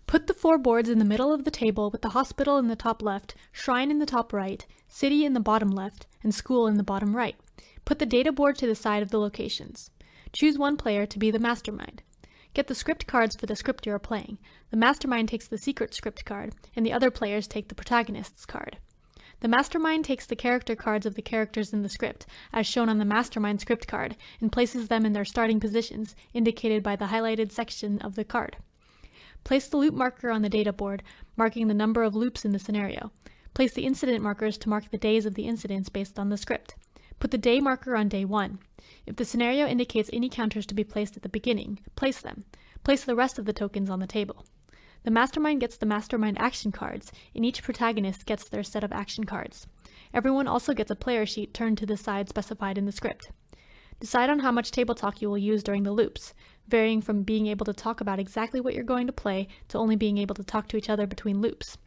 Put the 4 boards in the middle of the table with the hospital in the top left, shrine in the top right, city in the bottom left, and school in the bottom right. Put the data board to the side of the locations. Choose one player to be the mastermind. Get the script cards for the script you are playing. The mastermind takes the secret script card, and the other players take the protagonists card. The mastermind takes the character cards of the characters in the script, as shown on the Mastermind Script Card, and places them in their starting positions, indicated by the highlighted section of the card. Place the loop marker on the data board, marking the number of loops in the scenario. Place the incident markers to mark the days of the incidents based on the script. Put the day marker on day 1. If the scenario indicates any counters to be placed at the beginning, place them. Place the rest of the tokens on the table. The mastermind gets the mastermind action cards, and each protagonist gets their set of action cards. Everyone also gets a player sheet turned to the side specified in the script. Decide on how much table talk you will use during the loops, varying from being able to talk about exactly what you're going to play to only being able to talk to each other between loops.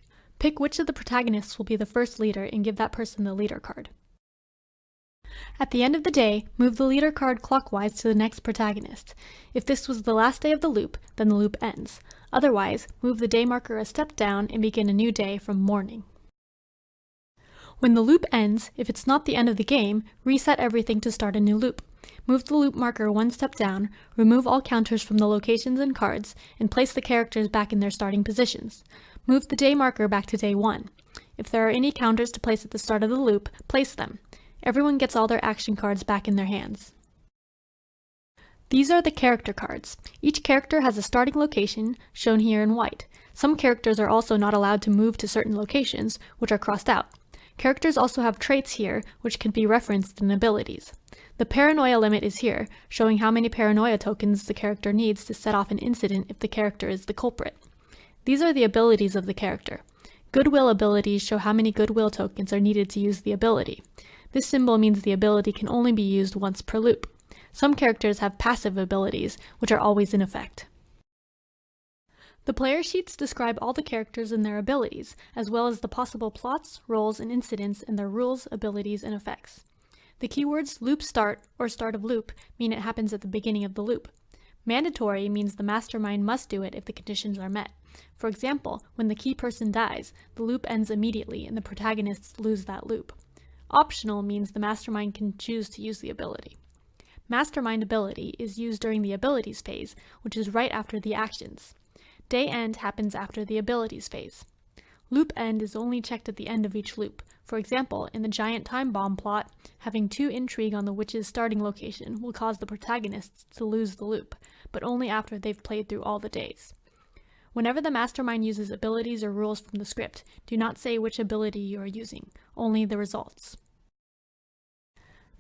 Pick which of the protagonists will be the first leader and give that person the leader card. At the end of the day, move the leader card clockwise to the next protagonist. If this was the last day of the loop, then the loop ends. Otherwise, move the day marker a step down and begin a new day from morning. When the loop ends, if it's not the end of the game, reset everything to start a new loop. Move the loop marker one step down, remove all counters from the locations and cards, and place the characters back in their starting positions. Move the day marker back to day 1. If there are any counters to place at the start of the loop, place them. Everyone gets all their action cards back in their hands. These are the character cards. Each character has a starting location, shown here in white. Some characters are also not allowed to move to certain locations, which are crossed out. Characters also have traits here, which can be referenced in abilities. The paranoia limit is here, showing how many paranoia tokens the character needs to set off an incident if the character is the culprit. These are the abilities of the character. Goodwill abilities show how many goodwill tokens are needed to use the ability. This symbol means the ability can only be used once per loop. Some characters have passive abilities, which are always in effect. The player sheets describe all the characters and their abilities, as well as the possible plots, roles, and incidents and their rules, abilities, and effects. The keywords loop start or start of loop mean it happens at the beginning of the loop. Mandatory means the mastermind must do it if the conditions are met. For example, when the key person dies, the loop ends immediately and the protagonists lose that loop. Optional means the mastermind can choose to use the ability. Mastermind ability is used during the abilities phase, which is right after the actions. Day end happens after the abilities phase. Loop end is only checked at the end of each loop. For example, in the giant time bomb plot, having 2 intrigue on the witch's starting location will cause the protagonists to lose the loop, but only after they've played through all the days. Whenever the mastermind uses abilities or rules from the script, do not say which ability you are using, only the results.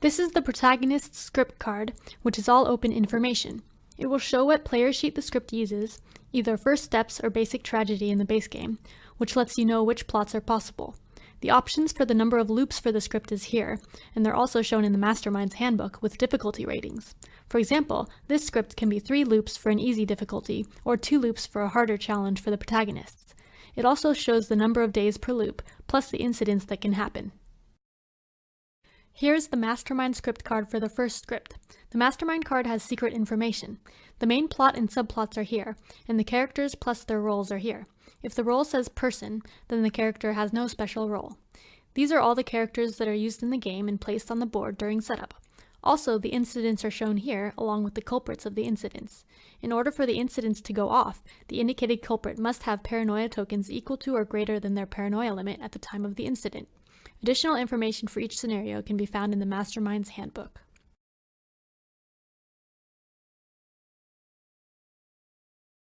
This is the Protagonists Script Card, which is all open information. It will show what player sheet the script uses, either first steps or basic tragedy in the base game, which lets you know which plots are possible. The options for the number of loops for the script is here, and they're also shown in the Mastermind's handbook with difficulty ratings. For example, this script can be 3 loops for an easy difficulty, or 2 loops for a harder challenge for the protagonists. It also shows the number of days per loop, plus the incidents that can happen. Here's the Mastermind Script Card for the first script. The Mastermind card has secret information. The main plot and subplots are here, and the characters plus their roles are here. If the role says person, then the character has no special role. These are all the characters that are used in the game and placed on the board during setup. Also, the incidents are shown here, along with the culprits of the incidents. In order for the incidents to go off, the indicated culprit must have paranoia tokens equal to or greater than their paranoia limit at the time of the incident. Additional information for each scenario can be found in the Mastermind's handbook.